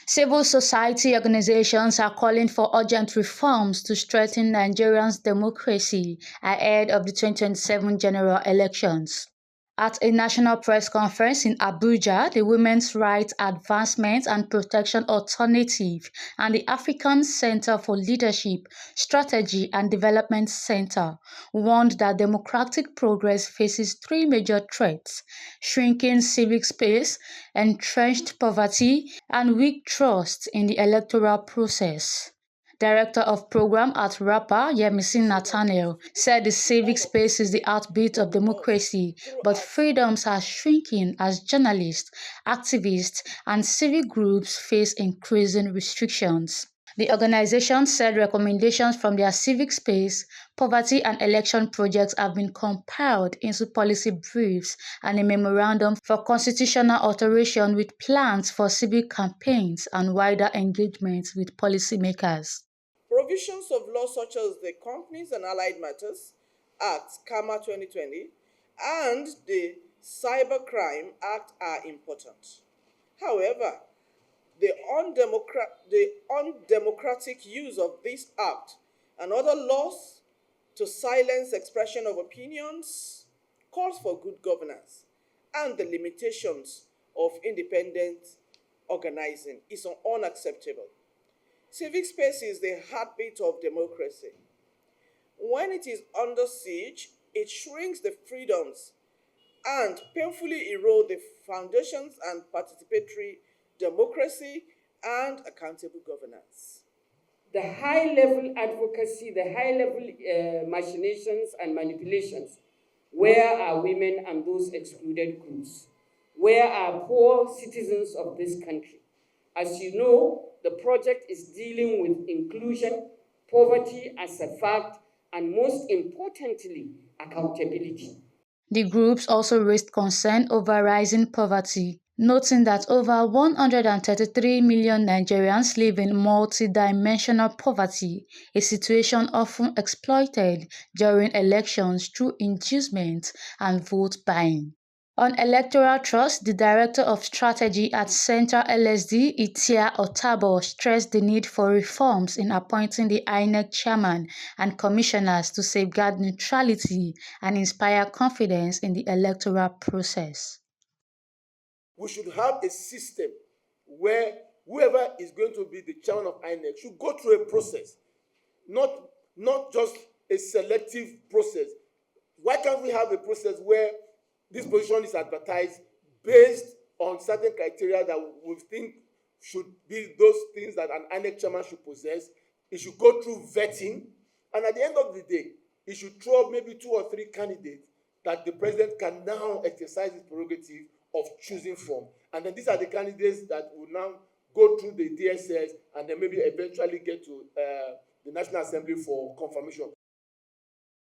Civil society organizations are calling for urgent reforms to strengthen Nigeria's democracy ahead of the 2027 general elections. At a national press conference in Abuja, the Women's Rights Advancement and Protection Alternative and the African Center for Leadership, Strategy and Development Center warned that democratic progress faces three major threats: shrinking civic space, entrenched poverty, and weak trust in the electoral process. Director of Program at RAPA, Yemisi Nathaniel, said the civic space is the heartbeat of democracy, but freedoms are shrinking as journalists, activists, and civic groups face increasing restrictions. The organization said recommendations from their civic space, poverty, and election projects have been compiled into policy briefs and a memorandum for constitutional alteration with plans for civic campaigns and wider engagement with policymakers. Provisions of law such as the Companies and Allied Matters Act, CAMA 2020, and the Cybercrime Act are important. However, the undemocratic use of this act and other laws to silence expression of opinions, calls for good governance, and the limitations of independent organizing is unacceptable. Civic space is the heartbeat of democracy. When it is under siege, it shrinks the freedoms and painfully erode the foundations and participatory democracy and accountable governance. The high level advocacy, the high level machinations and manipulations. Where are women and those excluded groups? Where are poor citizens of this country? As you know, the project is dealing with inclusion, poverty as a fact, and most importantly, accountability. The groups also raised concern over rising poverty, noting that over 133 million Nigerians live in multidimensional poverty, a situation often exploited during elections through inducement and vote buying. On electoral trust, the Director of Strategy at Central LSD, Itia Otabo, stressed the need for reforms in appointing the INEC chairman and commissioners to safeguard neutrality and inspire confidence in the electoral process. We should have a system where whoever is going to be the chairman of INEC should go through a process, not just a selective process. Why can't we have a process where this position is advertised based on certain criteria that we think should be those things that an INEC chairman should possess? It should go through vetting, and at the end of the day, it should throw up maybe 2 or 3 candidates that the president can now exercise his prerogative of choosing from. And then these are the candidates that will now go through the DSS and then maybe eventually get to the National Assembly for confirmation.